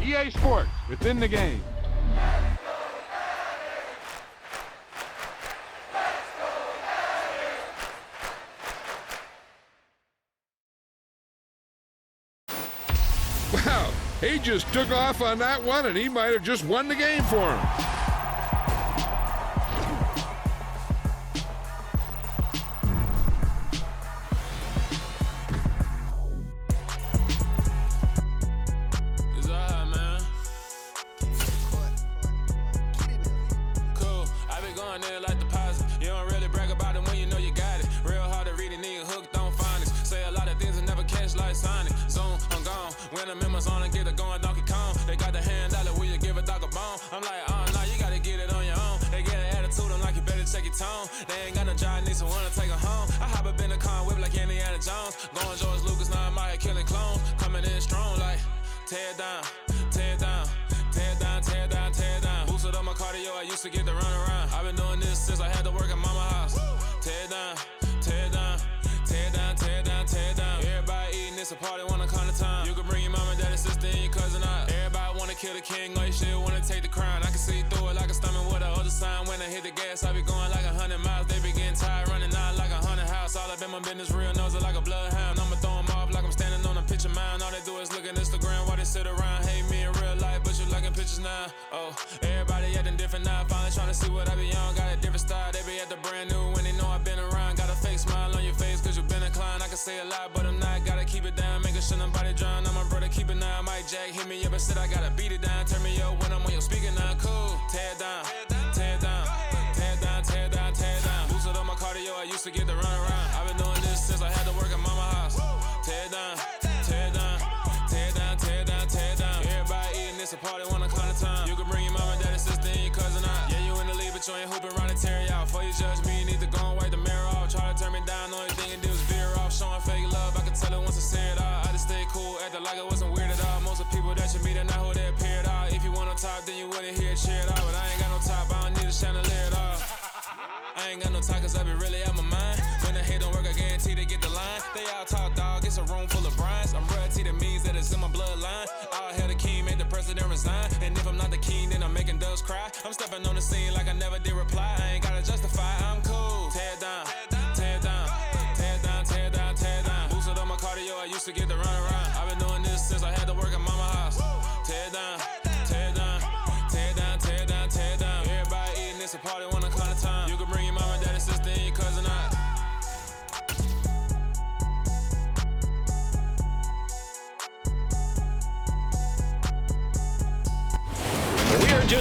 EA Sports, within the game. Wow, he just took off on that one, and he might have just won the game for him.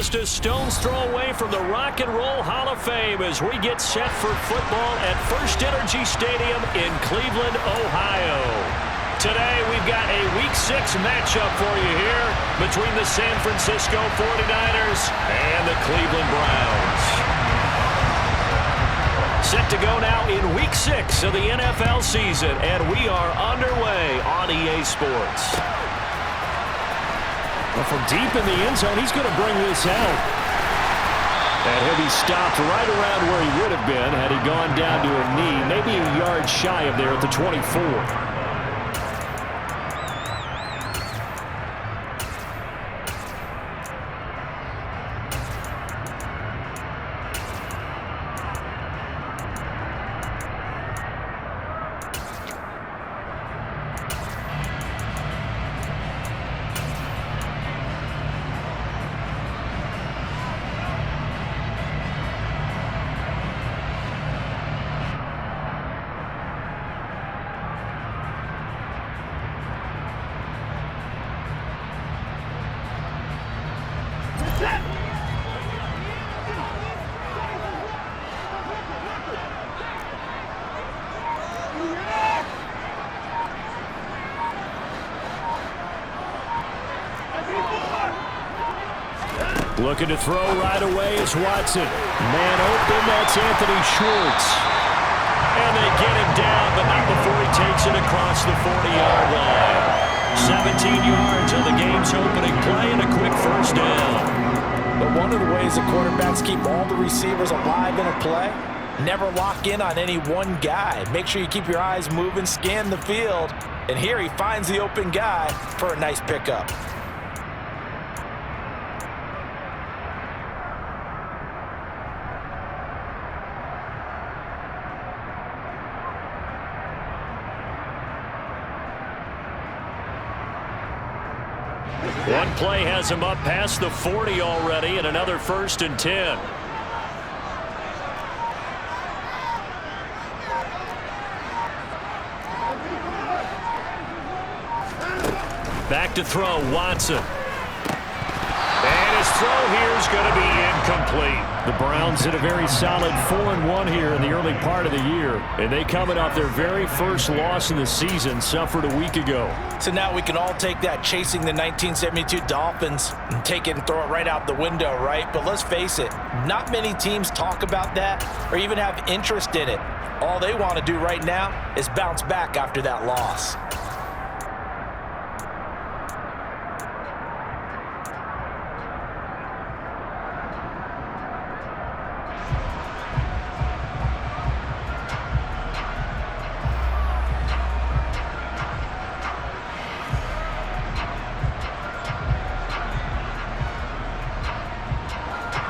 Just a stone's throw away from the Rock and Roll Hall of Fame as we get set for football at First Energy Stadium in Cleveland, Ohio. Today we've got a Week 6 matchup for you here between the San Francisco 49ers and the Cleveland Browns. Set to go now in Week 6 of the NFL season, and we are underway on EA Sports. Well, from deep in the end zone, he's going to bring this out. And he'll be stopped right around where he would have been had he gone down to a knee, maybe a yard shy of there at the 24. Looking to throw right away is Watson. Man open, that's Anthony Schwartz. And they get him down, but not before he takes it across the 40-yard line. 17 yards on the game's opening play and a quick first down. But one of the ways the quarterbacks keep all the receivers alive in a play, never lock in on any one guy. Make sure you keep your eyes moving, scan the field. And here he finds the open guy for a nice pickup. One play has him up past the 40 already, and another 1st and 10. Back to throw, Watson. And his throw here is going to be incomplete. The Browns hit a very solid 4-1 here in the early part of the year. And they coming off their very first loss in the season, suffered a week ago. So now we can all take that chasing the 1972 Dolphins and take it and throw it right out the window, right? But let's face it, not many teams talk about that or even have interest in it. All they want to do right now is bounce back after that loss.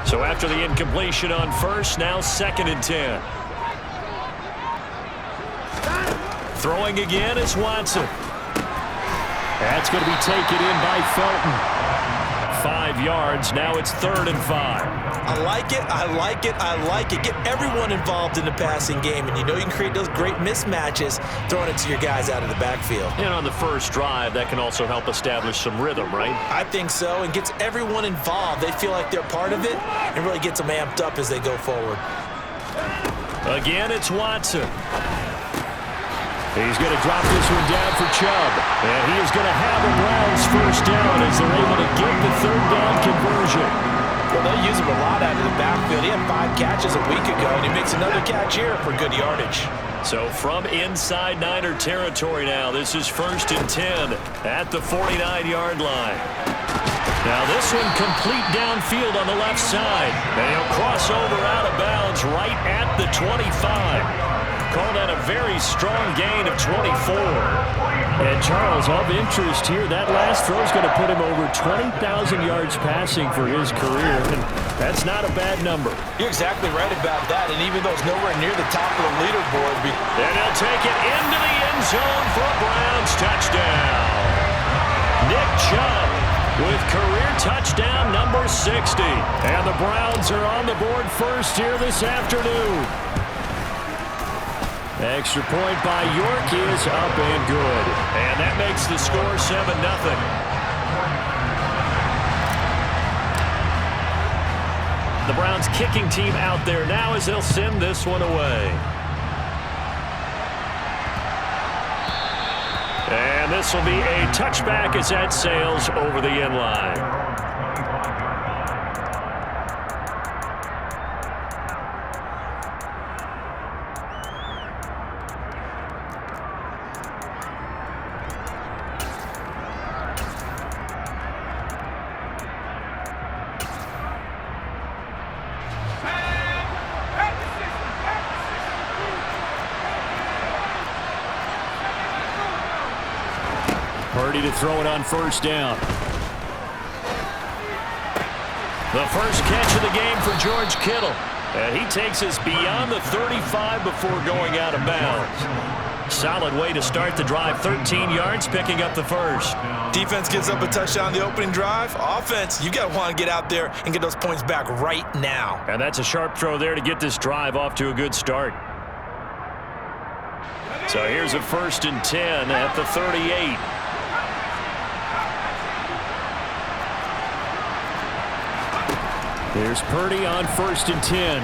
So after the incompletion on first, now 2nd and 10. Throwing again is Watson. That's going to be taken in by Felton. 5 yards. Now it's 3rd and 5. I like it. I like it. I like it. Get everyone involved in the passing game, and you know you can create those great mismatches throwing it to your guys out of the backfield. And on the first drive, that can also help establish some rhythm, right? I think so, and gets everyone involved. They feel like they're part of it and really gets them amped up as they go forward. Again, it's Watson. He's going to drop this one down for Chubb. And he is going to have a Browns first down as they're able to get the 3rd down conversion. Well, they use him a lot out of the backfield. He had 5 catches a week ago, and he makes another catch here for good yardage. So from inside Niner territory now, this is 1st and 10 at the 49-yard line. Now this one complete downfield on the left side. And he'll cross over out of bounds right at the 25. Call that a very strong gain of 24. And Charles, of interest here, that last throw is going to put him over 20,000 yards passing for his career, and that's not a bad number. You're exactly right about that, and even though it's nowhere near the top of the leaderboard. And he'll take it into the end zone for a Browns touchdown. Nick Chubb with career touchdown number 60. And the Browns are on the board first here this afternoon. Extra point by York is up and good. And that makes the score 7-0. The Browns kicking team out there now as they'll send this one away. And this will be a touchback as that sails over the end line. Purdy to throw it on first down. The first catch of the game for George Kittle. And he takes us beyond the 35 before going out of bounds. Solid way to start the drive. 13 yards, picking up the first. Defense gives up a touchdown the opening drive. Offense, you got to want to get out there and get those points back right now. And that's a sharp throw there to get this drive off to a good start. So here's a 1st and 10 at the 38. There's Purdy on 1st and 10.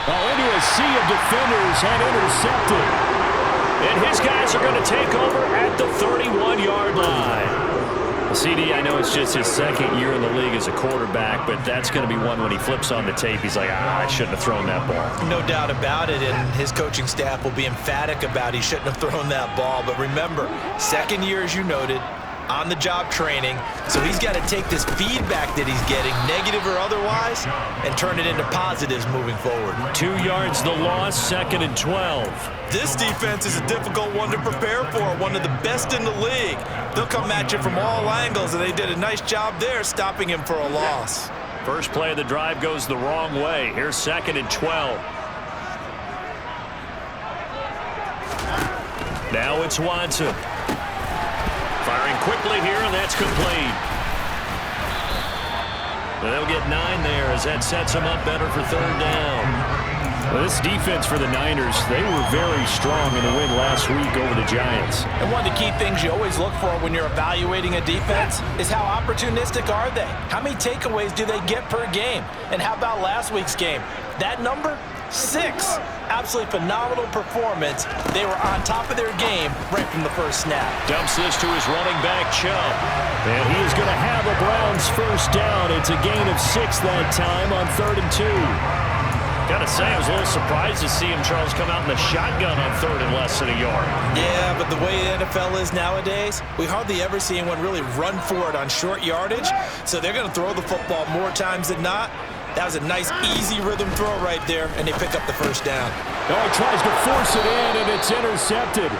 Oh, into a sea of defenders and intercepted. And his guys are going to take over at the 31-yard line. CD, I know it's just his 2nd year in the league as a quarterback, but that's going to be one when he flips on the tape. He's like, I shouldn't have thrown that ball. No doubt about it, and his coaching staff will be emphatic about he shouldn't have thrown that ball. But remember, 2nd year, as you noted, on-the-job training, so he's got to take this feedback that he's getting, negative or otherwise, and turn it into positives moving forward. 2 yards the loss, 2nd and 12. This defense is a difficult one to prepare for, one of the best in the league. They'll come at you from all angles, and they did a nice job there stopping him for a loss. First play of the drive goes the wrong way. Here's 2nd and 12. Now it's Watson. quickly here, and that's complete. They'll get 9 there as that sets them up better for third down. Well, this defense for the Niners, they were very strong in the win last week over the Giants. And one of the key things you always look for when you're evaluating a defense is how opportunistic are they? How many takeaways do they get per game? And how about last week's game? That number? 6. Absolutely phenomenal performance. They were on top of their game right from the first snap. Dumps this to his running back, Chubb. And he is going to have a Browns first down. It's a gain of 6 that time on 3rd and 2. Gotta say, I was a little surprised to see him, Charles, come out in the shotgun on 3rd and less than a yard. Yeah, but the way the NFL is nowadays, we hardly ever see anyone really run for it on short yardage. So they're going to throw the football more times than not. That was a nice, easy rhythm throw right there, and they pick up the first down. Oh, he tries to force it in, and it's intercepted.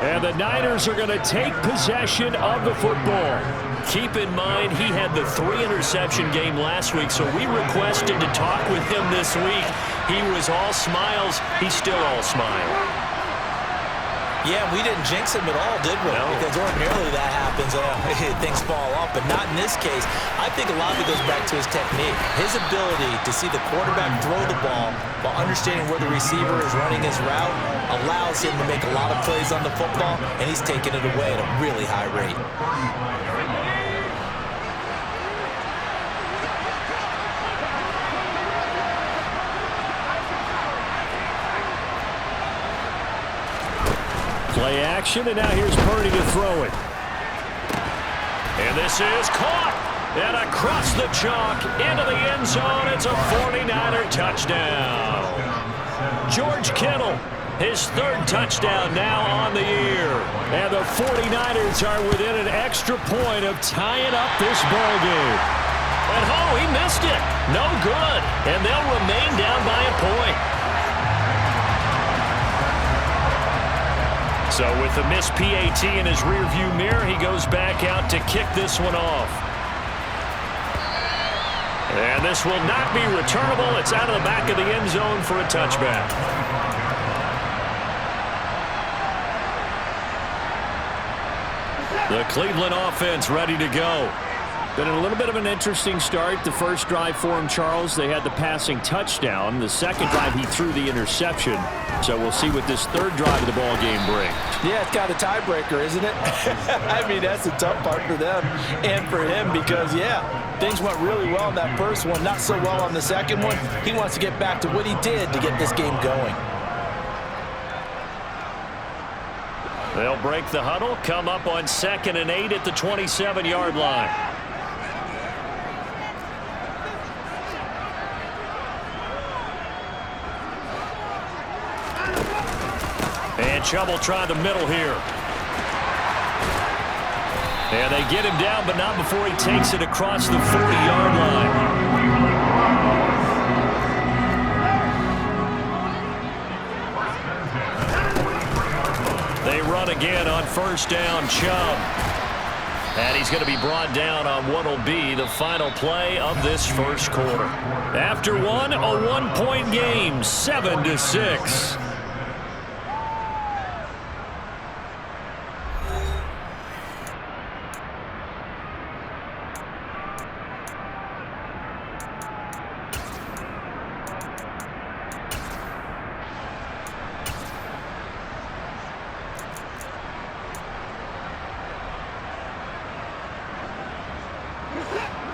And the Niners are going to take possession of the football. Keep in mind, he had the 3-interception game last week, so we requested to talk with him this week. He was all smiles. He's still all smile. Yeah, we didn't jinx him at all, did we? No. Because ordinarily that happens. Things fall off, but not in this case. I think a lot of it goes back to his technique. His ability to see the quarterback throw the ball while understanding where the receiver is running his route allows him to make a lot of plays on the football, and he's taking it away at a really high rate. Play action, and now here's Purdy to throw it. And this is caught. And across the chalk into the end zone. It's a 49er touchdown. George Kittle, his 3rd touchdown now on the year. And the 49ers are within an extra point of tying up this ball game. And he missed it. No good. And they'll remain down by a point. So with the missed PAT in his rearview mirror, he goes back out to kick this one off. And this will not be returnable. It's out of the back of the end zone for a touchback. The Cleveland offense ready to go. Been a little bit of an interesting start. The first drive for him, Charles, they had the passing touchdown. The second drive, he threw the interception. So we'll see what this 3rd drive of the ball game brings. Yeah, it's kind of a tiebreaker, isn't it? I mean, that's the tough part for them and for him because, yeah, things went really well in that first one, not so well on the second one. He wants to get back to what he did to get this game going. They'll break the huddle, come up on 2nd and 8 at the 27-yard line. And Chubb will try the middle here. And they get him down, but not before he takes it across the 40-yard line. They run again on first down, Chubb. And he's going to be brought down on what will be the final play of this first quarter. After one, a 1-point game, 7-6.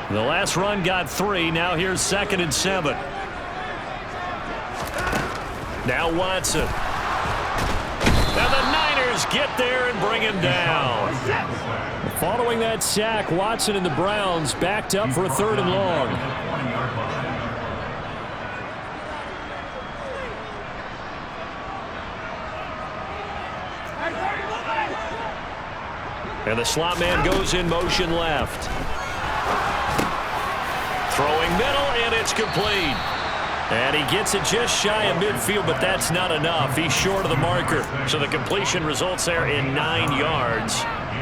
The last run got 3. Now here's 2nd and 7. Now Watson. Now the Niners get there and bring him down. Following that sack, Watson and the Browns backed up for a 3rd and long. And the slot man goes in motion left. Throwing middle, and it's complete. And he gets it just shy of midfield, but that's not enough. He's short of the marker. So the completion results there in 9 yards.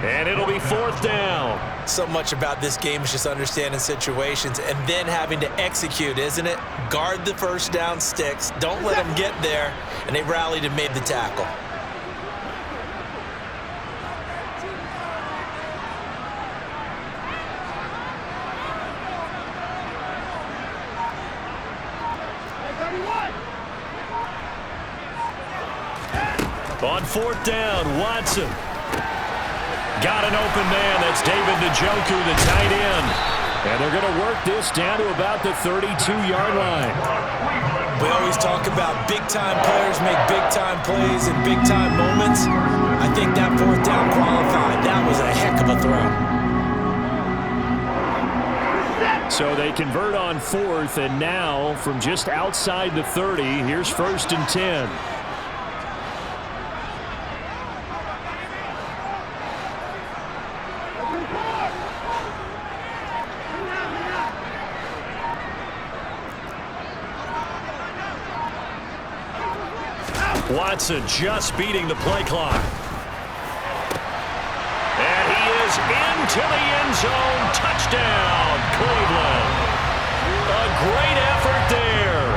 And it'll be 4th down. So much about this game is just understanding situations and then having to execute, isn't it? Guard the first down sticks. Don't let them get there. And they rallied and made the tackle. On fourth down, Watson. Got an open man. That's David Njoku, the tight end. And they're going to work this down to about the 32-yard line. We always talk about big-time players make big-time plays in big-time moments. I think that fourth down qualified. That was a heck of a throw. So they convert on fourth, and now from just outside the 30, here's 1st and 10. Watson just beating the play clock. And he is into the end zone. Touchdown, Cleveland. A great effort there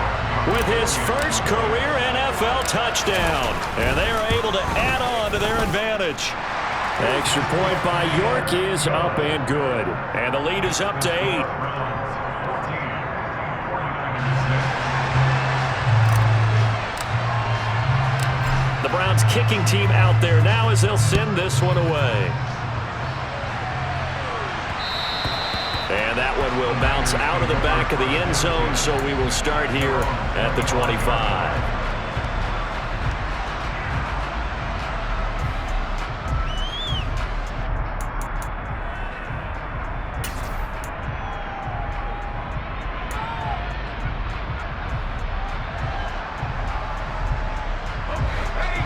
with his first career NFL touchdown. And they are able to add on to their advantage. Extra point by York is up and good. And the lead is up to 8. The Browns kicking team out there now as they'll send this one away. And that one will bounce out of the back of the end zone, so we will start here at the 25.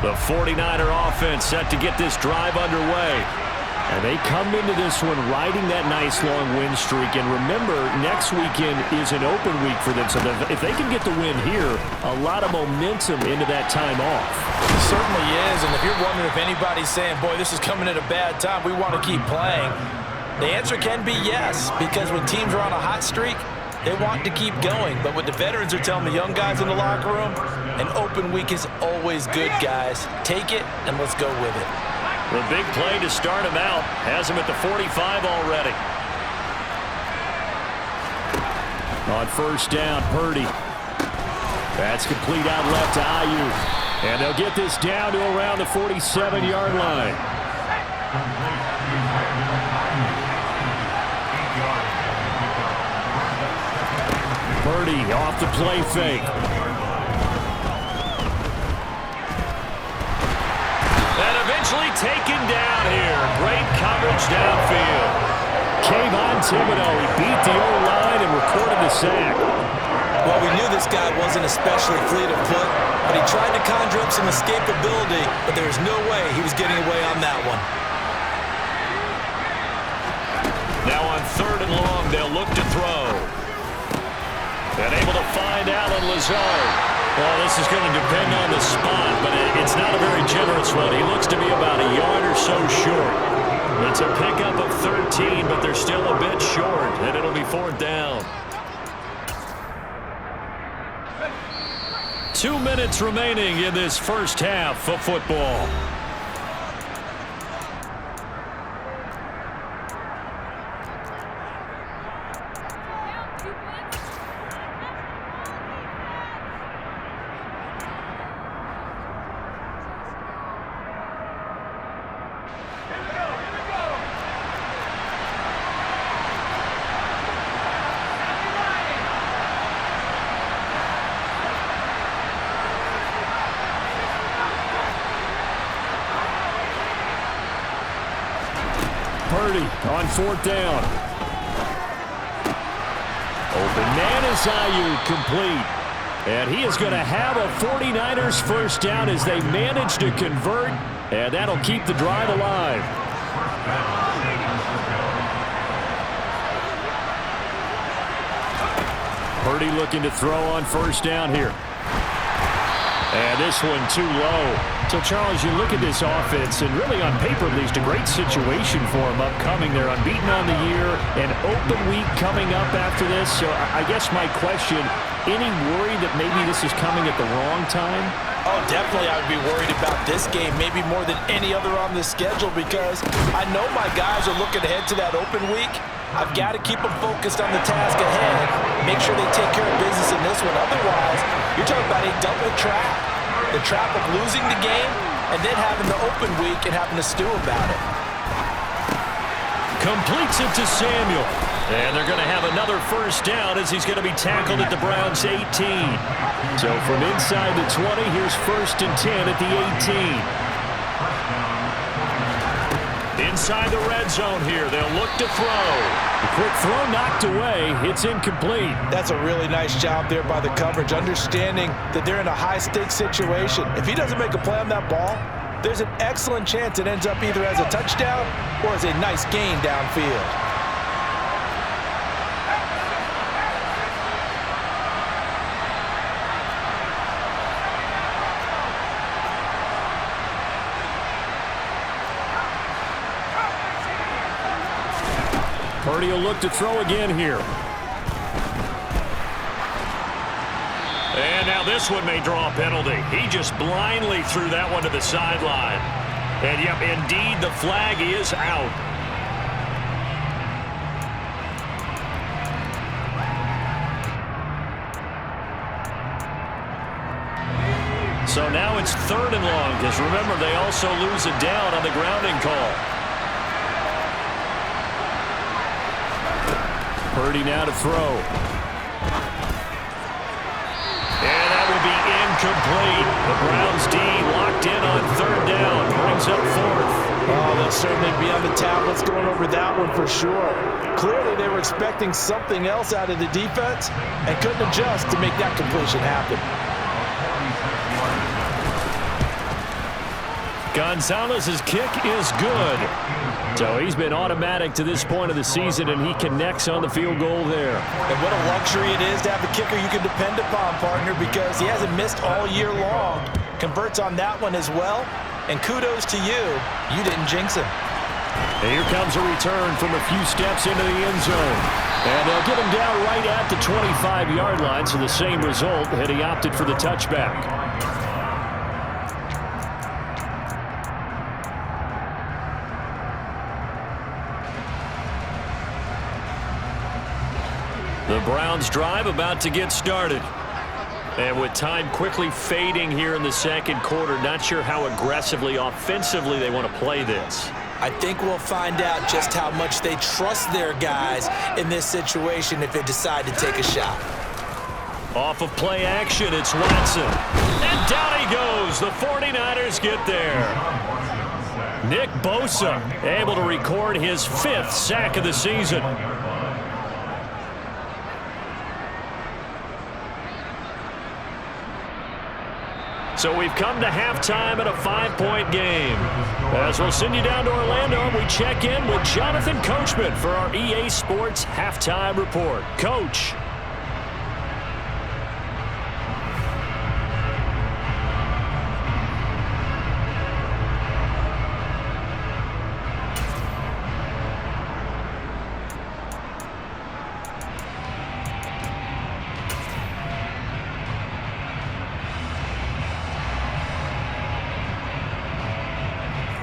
The 49er offense set to get this drive underway. And they come into this one riding that nice long win streak. And remember, next weekend is an open week for them. So if they can get the win here, a lot of momentum into that time off. It certainly is. And if you're wondering if anybody's saying, boy, this is coming at a bad time, we want to keep playing, the answer can be yes. Because when teams are on a hot streak, they want to keep going. But what the veterans are telling the young guys in the locker room, an open week is always good, guys. Take it, and let's go with it. The big play to start him out has him at the 45 already. On first down, Purdy. That's complete out left to Ayuk. And they'll get this down to around the 47-yard line. Purdy off the play fake. And eventually taken down here. Great coverage downfield. Kayvon Thibodeau, he beat the O-line and recorded the sack. Well, we knew this guy wasn't especially fleet of foot, but he tried to conjure up some escapability, but there was no way he was getting away on that one. Now on 3rd and long, they'll look to throw. And able to find Allen Lazard. Well, this is going to depend on the spot, but it's not a very generous one. He looks to be about a yard or so short. It's a pickup of 13, but they're still a bit short, and it'll be 4th down. 2 minutes remaining in this first half of football. Purdy on 4th down. Open man is Ayuk, complete. And he is going to have a 49ers first down as they manage to convert. And that'll keep the drive alive. Purdy looking to throw on first down here. And this one too low. So, Charles, you look at this offense, and really on paper, at least a great situation for them upcoming. They're unbeaten on the year, an open week coming up after this. So I guess my question, any worry that maybe this is coming at the wrong time? Oh, definitely I would be worried about this game, maybe more than any other on the schedule, because I know my guys are looking ahead to that open week. I've got to keep them focused on the task ahead, make sure they take care of business in this one. Otherwise, you're talking about a double trap. The trap of losing the game and then having the open week and having to stew about it. Completes it to Samuel. And they're going to have another first down as he's going to be tackled at the Browns' 18. So from inside the 20, here's 1st and 10 at the 18. Inside the red zone here, they'll look to throw. The quick throw knocked away. It's incomplete. That's a really nice job there by the coverage, understanding that they're in a high-stakes situation. If he doesn't make a play on that ball, there's an excellent chance it ends up either as a touchdown or as a nice gain downfield. Purdy will look to throw again here. And now this one may draw a penalty. He just blindly threw that one to the sideline. And yep, indeed, the flag is out. So now it's 3rd and long, because remember, they also lose a down on the grounding call. Purdy now to throw. And that will be incomplete. The Browns D locked in on 3rd down. Brings up 4th. Oh, they'll certainly be on the tablets going over that one for sure. Clearly they were expecting something else out of the defense and couldn't adjust to make that completion happen. Gonzalez's kick is good. So he's been automatic to this point of the season, and he connects on the field goal there. And what a luxury it is to have a kicker you can depend upon, partner, because he hasn't missed all year long. Converts on that one as well, and kudos to you. You didn't jinx him. And here comes a return from a few steps into the end zone. And they'll get him down right at the 25-yard line, so the same result had he opted for the touchback. The Browns drive about to get started. And with time quickly fading here in the 2nd quarter, not sure how aggressively, offensively they want to play this. I think we'll find out just how much they trust their guys in this situation if they decide to take a shot. Off of play action, it's Watson. And down he goes. The 49ers get there. Nick Bosa able to record his 5th sack of the season. So we've come to halftime at a 5-point game. As we'll send you down to Orlando, we check in with Jonathan Coachman for our EA Sports Halftime Report. Coach.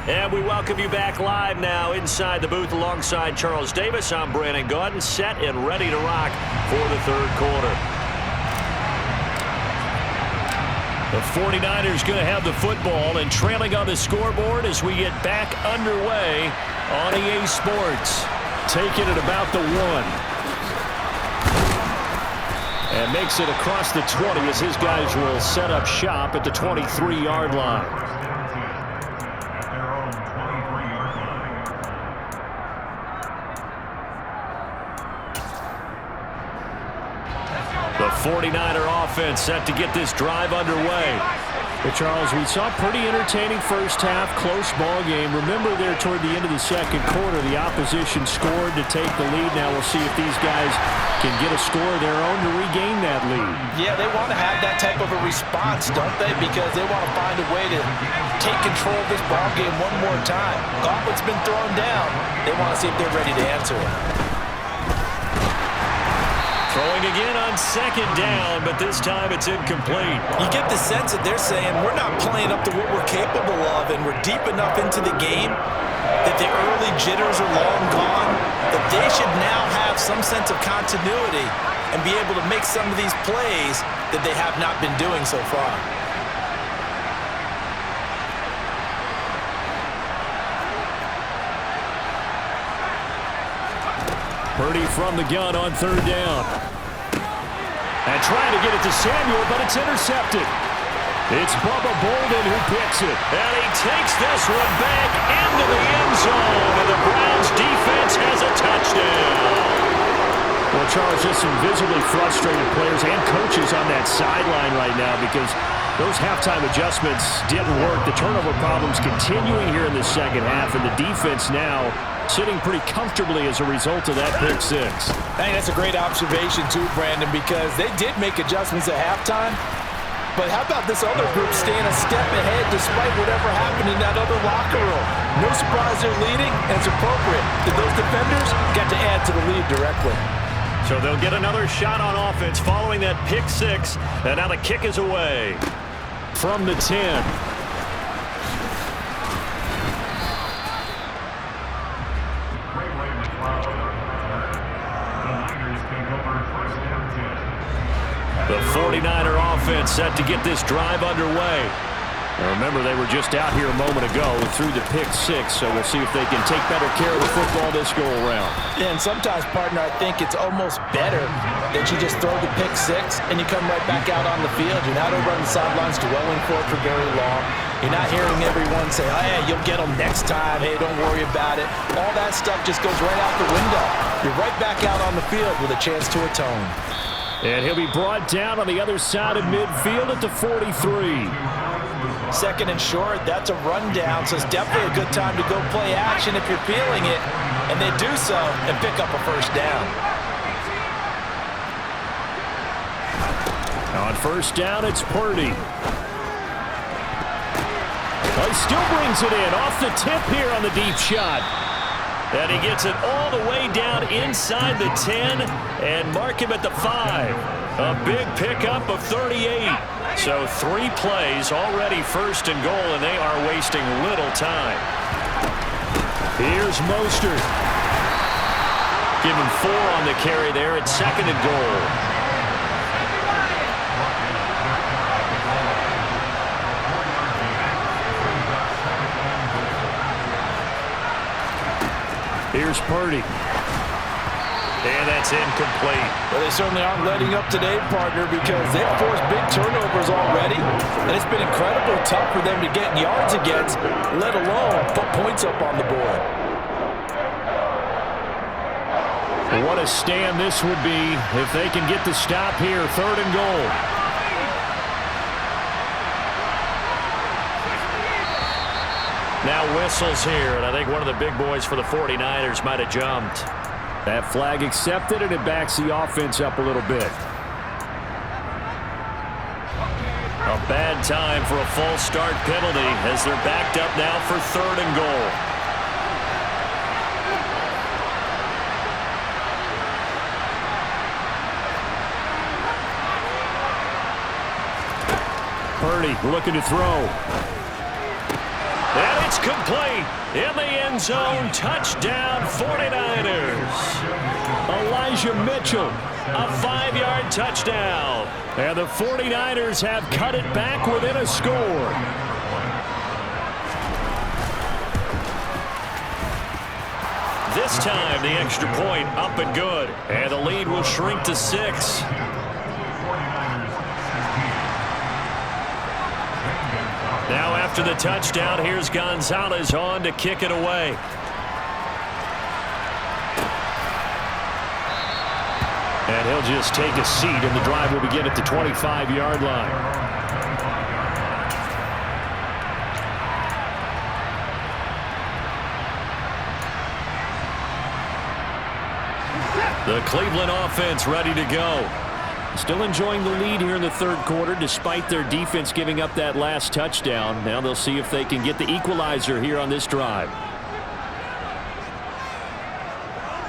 And we welcome you back live now inside the booth alongside Charles Davis. I'm Brandon Gaudin, set and ready to rock for the 3rd quarter. The 49ers going to have the football and trailing on the scoreboard as we get back underway on EA Sports. Taking it about the 1. And makes it across the 20 as his guys will set up shop at the 23-yard line. The 49er offense set to get this drive underway. But Charles, we saw a pretty entertaining first half, close ball game. Remember there toward the end of the 2nd quarter, the opposition scored to take the lead. Now we'll see if these guys can get a score of their own to regain that lead. Yeah, they want to have that type of a response, don't they? Because they want to find a way to take control of this ball game one more time. Gauntlet's been thrown down. They want to see if they're ready to answer it. Throwing again on 2nd down, but this time it's incomplete. You get the sense that they're saying we're not playing up to what we're capable of, and we're deep enough into the game that the early jitters are long gone, that they should now have some sense of continuity and be able to make some of these plays that they have not been doing so far. Purdy from the gun on third down. And trying to get it to Samuel, but it's intercepted. It's Bubba Bolden who picks it. And he takes this one back into the end zone, and the Browns defense has a touchdown. Well, Charles, just some visibly frustrated players and coaches on that sideline right now because those halftime adjustments didn't work. The turnover problems continuing here in the second half, and the defense now sitting pretty comfortably as a result of that pick six. I think that's a great observation too, Brandon, because they did make adjustments at halftime. But how about this other group staying a step ahead despite whatever happened in that other locker room? No surprise they're leading, and it's appropriate that those defenders got to add to the lead directly. So they'll get another shot on offense following that pick six, and now the kick is away. From the 10. The 49er offense set to get this drive underway. Now remember, they were just out here a moment ago and threw the pick six, so we'll see if they can take better care of the football this go-around. Yeah, and sometimes, partner, I think it's almost better that you just throw the pick six and you come right back out on the field. You're not over on the sidelines dwelling for it for very long. You're not hearing everyone say, oh, hey, you'll get them next time. Hey, don't worry about it. All that stuff just goes right out the window. You're right back out on the field with a chance to atone. And he'll be brought down on the other side of midfield at the 43. Second and short, that's a rundown, so it's definitely a good time to go play action if you're feeling it. And they do so and pick up a first down. On first down, it's Purdy. Oh, he still brings it in off the tip here on the deep shot. And he gets it all the way down inside the 10 and mark him at the 5. A big pickup of 38. So 3 plays, already first and goal, and they are wasting little time. Here's Mostert. Give him 4 on the carry there at second and goal. Here's Purdy. And that's incomplete. Well, they certainly aren't letting up today, partner, because they've forced big turnovers already. And it's been incredibly tough for them to get yards against, let alone put points up on the board. What a stand this would be if they can get the stop here, third and goal. Now whistles here, and I think one of the big boys for the 49ers might have jumped. That flag accepted, and it backs the offense up a little bit. A bad time for a false start penalty as they're backed up now for third and goal. Purdy looking to throw. And it's complete. In the end zone, touchdown 49ers. Elijah Mitchell. A 5-yard touchdown. And the 49ers have cut it back within a score. This time, the extra point up and good. And the lead will shrink to 6. Now after the touchdown, here's Gonzalez on to kick it away. And he'll just take a seat, and the drive will begin at the 25-yard line. The Cleveland offense ready to go. Still enjoying the lead here in the third quarter despite their defense giving up that last touchdown. Now they'll see if they can get the equalizer here on this drive.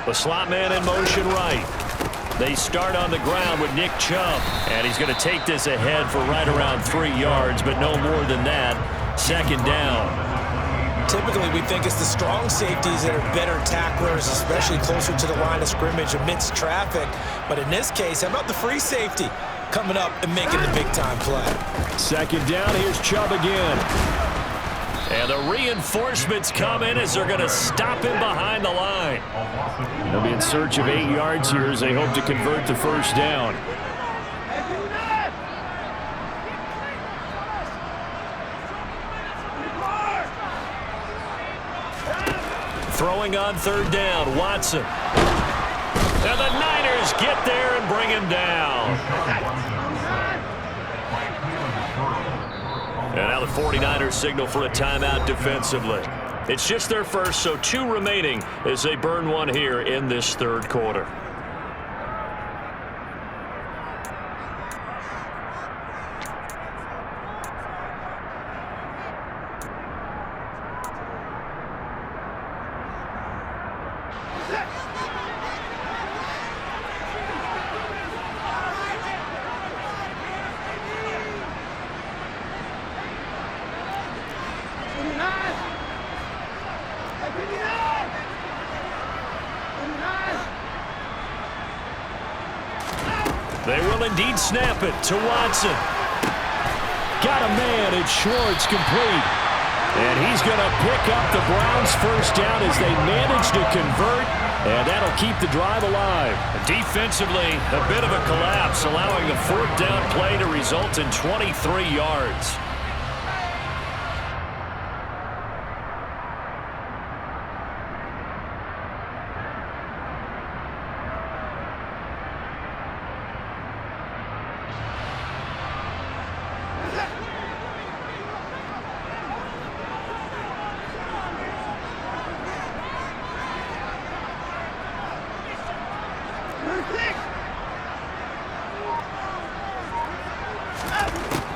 The slot man in motion right. They start on the ground with Nick Chubb. And he's going to take this ahead for right around 3 yards, but no more than that. Second down. Typically, we think it's the strong safeties that are better tacklers, especially closer to the line of scrimmage amidst traffic. But in this case, how about the free safety coming up and making the big-time play? Second down, here's Chubb again. And the reinforcements come in as they're going to stop him behind the line. They'll be in search of 8 yards here as they hope to convert the first down. Throwing on third down, Watson. And the Niners get there and bring him down. And now the 49ers signal for a timeout defensively. It's just their first, so 2 remaining as they burn one here in this third quarter. They will indeed snap it to Watson. Got a man, it's Schwartz, complete. And he's going to pick up the Browns' first down as they manage to convert, and that'll keep the drive alive. Defensively, a bit of a collapse, allowing the fourth down play to result in 23 yards.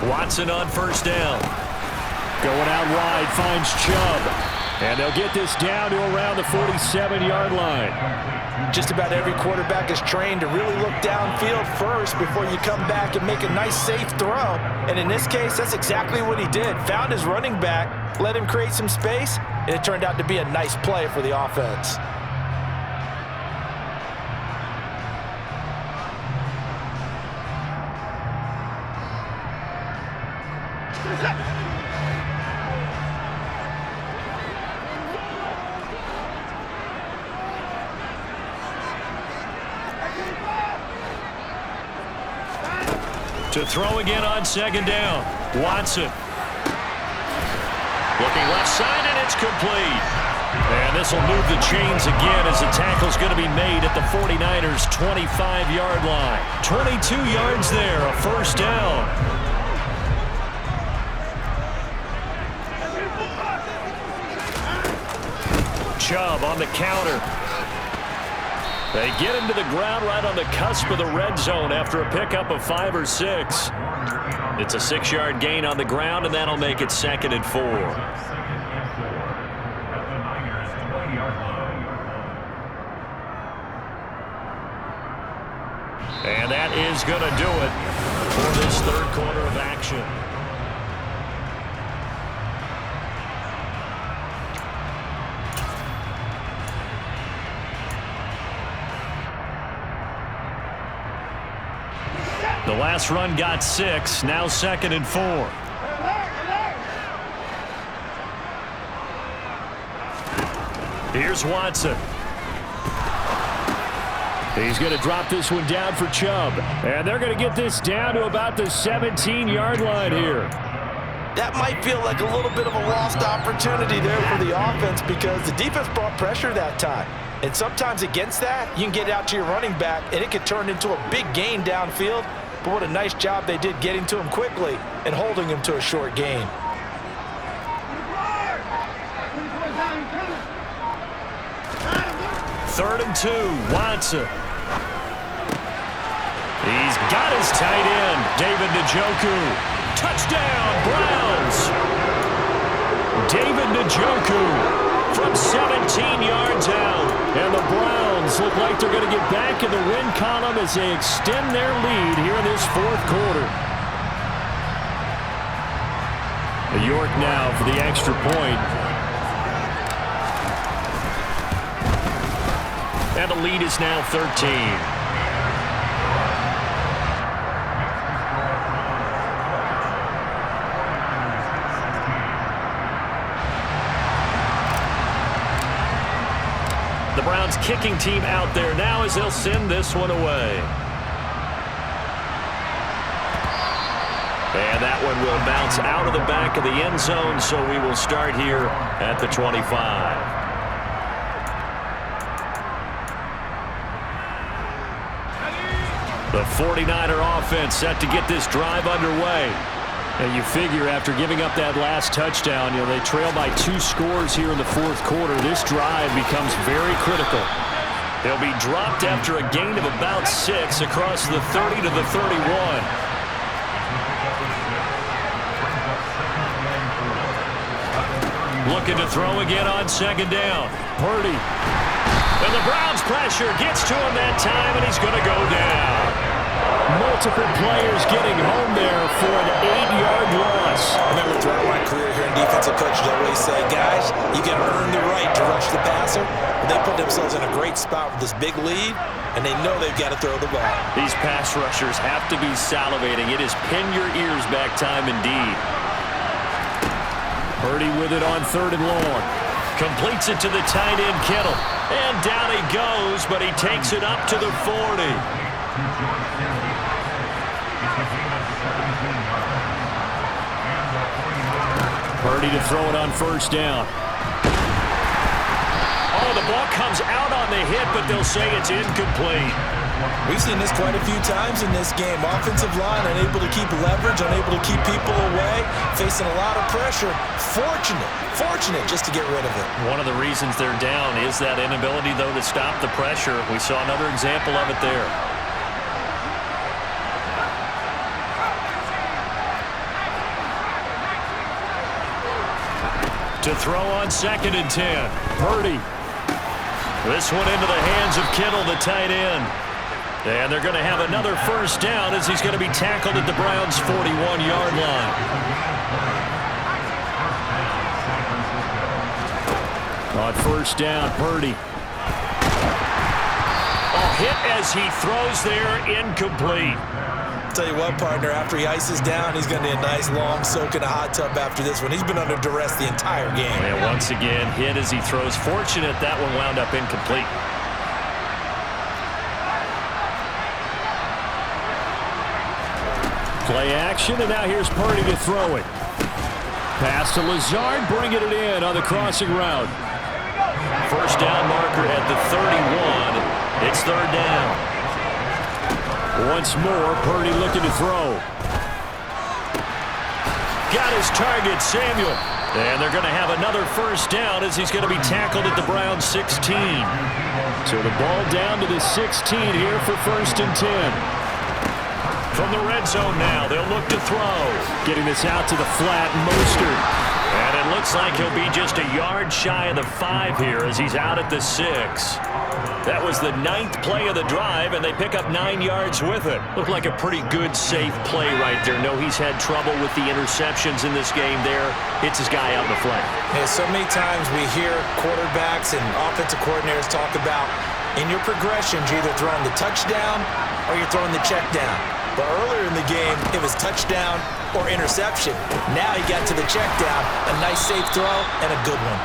Watson on first down. Going out wide, finds Chubb. And they'll get this down to around the 47-yard line. Just about every quarterback is trained to really look downfield first before you come back and make a nice, safe throw. And in this case, that's exactly what he did. Found his running back, let him create some space, and it turned out to be a nice play for the offense. To throw again on second down. Watson. Looking left side, and it's complete. And this will move the chains again as the tackle's going to be made at the 49ers' 25-yard line. 22 yards there, a first down. Chubb on the counter. They get him to the ground right on the cusp of the red zone after a pickup of 5 or 6. It's a 6-yard gain on the ground, and that'll make it 2nd and 4. And that is going to do it for this third quarter of action. The last run got 6, now 2nd and 4. Here's Watson. He's going to drop this one down for Chubb. And they're going to get this down to about the 17-yard line here. That might feel like a little bit of a lost opportunity there for the offense because the defense brought pressure that time. And sometimes against that, you can get out to your running back, and it could turn into a big gain downfield. But what a nice job they did getting to him quickly and holding him to a short gain. Third and 2, Watson. He's got his tight end, David Njoku. Touchdown, Browns. David Njoku from 17 yards out. And the Browns look like they're going to get back in the win column as they extend their lead here in this fourth quarter. York now for the extra point. And the lead is now 13. The Browns kicking team out there now as they'll send this one away. And that one will bounce out of the back of the end zone, so we will start here at the 25. The 49er offense set to get this drive underway. And you figure after giving up that last touchdown, they trail by 2 scores here in the fourth quarter. This drive becomes very critical. They'll be dropped after a gain of about 6 across the 30 to the 31. Looking to throw again on second down. Purdy. And the Browns pressure gets to him that time, and he's going to go down. Multiple players getting home there for an 8-yard loss. I remember throughout my career here in defensive coaches, I always say, guys, you got to earn the right to rush the passer. But they put themselves in a great spot with this big lead, and they know they've got to throw the ball. These pass rushers have to be salivating. It is pin your ears back time indeed. Purdy with it on 3rd and long. Completes it to the tight end, Kittle. And down he goes, but he takes it up to the 40. Purdy to throw it on 1st down. Oh, the ball comes out on the hit, but they'll say it's incomplete. We've seen this quite a few times in this game. Offensive line unable to keep leverage, unable to keep people away, facing a lot of pressure. Fortunate just to get rid of it. One of the reasons they're down is that inability, though, to stop the pressure. We saw another example of it there. To throw on 2nd and 10. Purdy. This one into the hands of Kittle, the tight end. And they're going to have another 1st down as he's going to be tackled at the Browns' 41-yard line. On 1st down, Purdy. Hit as he throws there, incomplete. Tell you what, partner, after he ices down, he's going to need a nice long soak in a hot tub after this one. He's been under duress the entire game. And once again, hit as he throws. Fortunate that one wound up incomplete. Play action, and now here's Purdy to throw it. Pass to Lazard, bringing it in on the crossing route. 1st down marker at the 31. It's 3rd down. Once more, Purdy looking to throw. Got his target, Samuel. And they're going to have another 1st down as he's going to be tackled at the Browns' 16. So the ball down to the 16 here for 1st and 10. From the red zone now, they'll look to throw. Getting this out to the flat, Mostert. And it looks like he'll be just a yard shy of the 5 here as he's out at the 6. That was the 9th play of the drive, and they pick up 9 yards with it. Looked like a pretty good, safe play right there. No, he's had trouble with the interceptions in this game there. Hits his guy out in the flat. Yeah, so many times we hear quarterbacks and offensive coordinators talk about in your progressions, you're either throwing the touchdown or you're throwing the check down. But earlier in the game, it was touchdown or interception. Now he got to the check down, a nice safe throw, and a good one.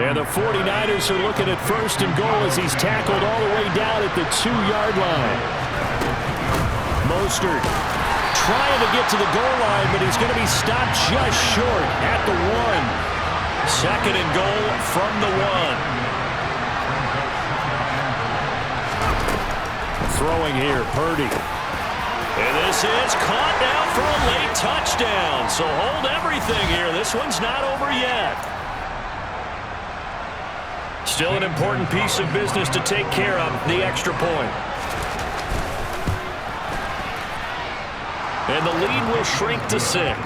And the 49ers are looking at 1st and goal as he's tackled all the way down at the 2-yard line. Mostert trying to get to the goal line, but he's going to be stopped just short at the 1. 2nd and goal from the 1. Throwing here, Purdy. And this is caught now for a late touchdown. So hold everything here. This one's not over yet. Still an important piece of business to take care of, the extra point. And the lead will shrink to 6. Makes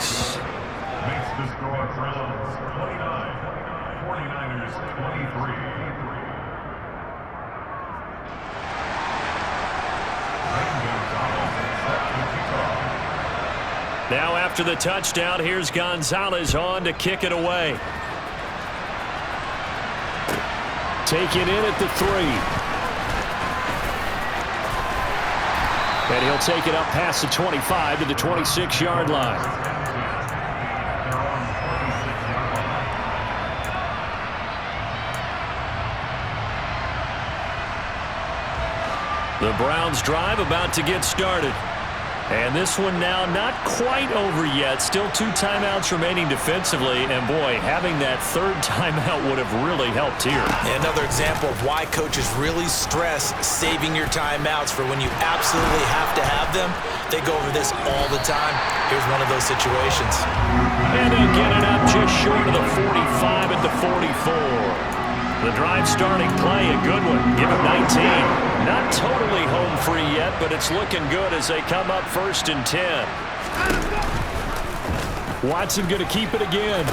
the score 29, 49ers 23. Now after the touchdown, here's Gonzalez on to kick it away. Taken in at the 3. And he'll take it up past the 25 to the 26-yard line. The Browns drive about to get started. And this one now not quite over yet. Still 2 timeouts remaining defensively. And, boy, having that third timeout would have really helped here. Another example of why coaches really stress saving your timeouts for when you absolutely have to have them. They go over this all the time. Here's one of those situations. And they'll get it up just short of the 45 at the 44. The drive starting play, a good one. Give him 19. Not totally home free yet, but it's looking good as they come up 1st and 10. Watson going to keep it again.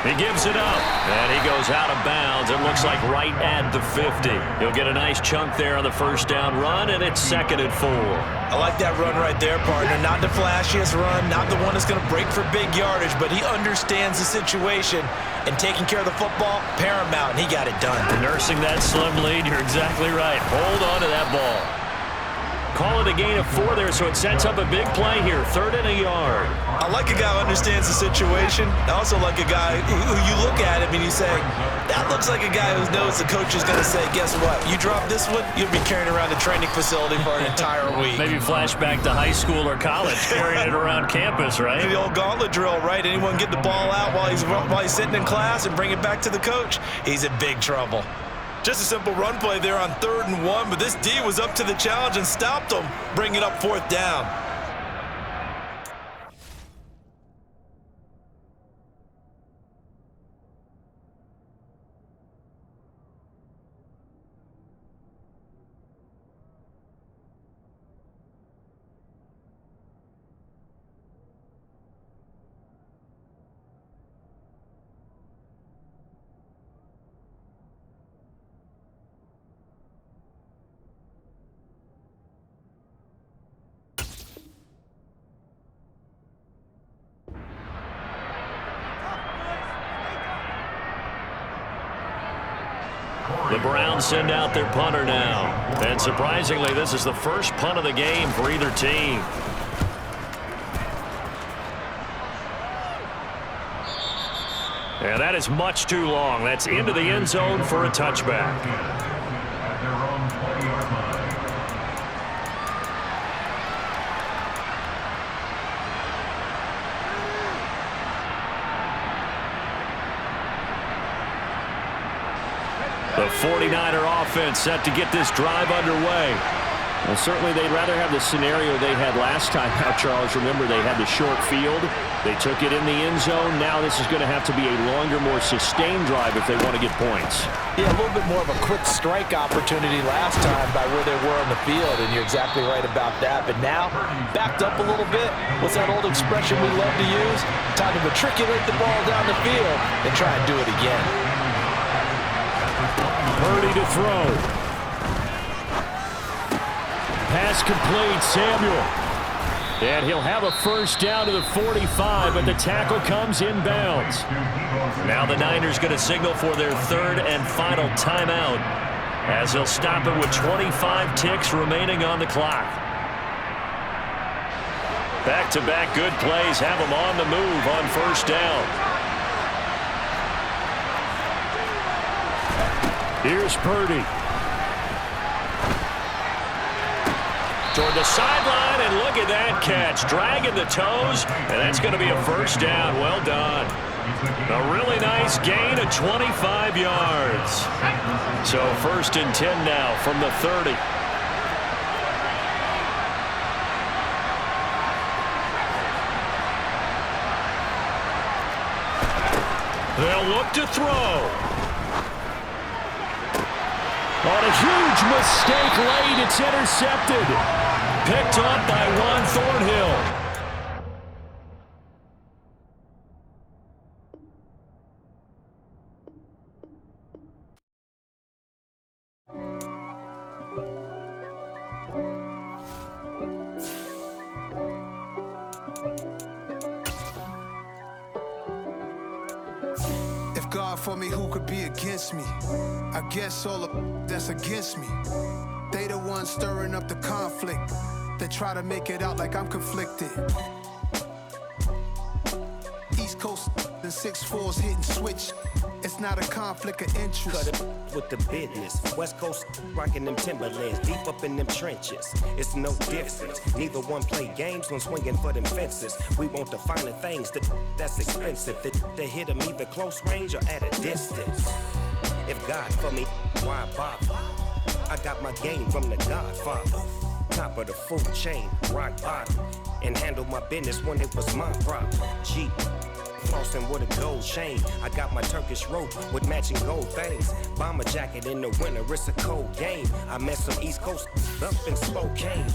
He gives it up, and he goes out of bounds. It looks like right at the 50. He'll get a nice chunk there on the first down run, and it's 2nd and 4. I like that run right there, partner. Not the flashiest run, not the one that's going to break for big yardage, but he understands the situation, and taking care of the football, paramount, and he got it done. Nursing that slim lead, you're exactly right. Hold on to that ball. Call it a gain of 4 there, so it sets up a big play here. 3rd and a yard. I like a guy who understands the situation. I also like a guy who you look at him and you say, that looks like a guy who knows the coach is going to say, guess what? You drop this one, you'll be carrying around the training facility for an entire week. Maybe flashback to high school or college, carrying it around campus, right? The old gauntlet drill, right? Anyone get the ball out while he's sitting in class and bring it back to the coach? He's in big trouble. Just a simple run play there on 3rd and 1, but this D was up to the challenge and stopped him, bringing up 4th down. The Browns send out their punter now. And surprisingly, this is the first punt of the game for either team. And that is much too long. That's into the end zone for a touchback. At their own 20-yard line. The 49er offense set to get this drive underway. Well, certainly they'd rather have the scenario they had last time out, Charles. Remember, they had the short field. They took it in the end zone. Now this is going to have to be a longer, more sustained drive if they want to get points. Yeah, a little bit more of a quick strike opportunity last time by where they were on the field, and you're exactly right about that. But now, backed up a little bit. What's that old expression we love to use? Time to matriculate the ball down the field and try and do it again. Purdy to throw. Pass complete, Samuel. And he'll have a first down to the 45, but the tackle comes inbounds. Now the Niners going to signal for their 3rd and final timeout, as they'll stop it with 25 ticks remaining on the clock. Back-to-back good plays have them on the move on first down. Here's Purdy. Toward the sideline, and look at that catch. Dragging the toes, and that's going to be a first down. Well done. A really nice gain of 25 yards. So 1st and 10 now from the 30. They'll look to throw. On a huge mistake late, it's intercepted. Picked up by Juan Thornhill. If God for me, who could be against me? I guess all of that's against me. They the ones stirring up the conflict. They try to make it out like I'm conflicted. East Coast and 6'4s hitting switch. It's not a conflict of interest. Cut it with the business. West Coast rocking them Timberlands, deep up in them trenches. It's no difference. Neither one play games when swinging for them fences. We want the finer things that's expensive. That hit them either close range or at a distance. If God for me, why bother? I got my game from the Godfather. Top of the food chain, rock bottom. And handle my business when it was my problem. Jeep. Flossing with a gold chain. I got my Turkish rope with matching gold things. Bomber jacket in the winter, it's a cold game. I met some East Coast up in Spokane.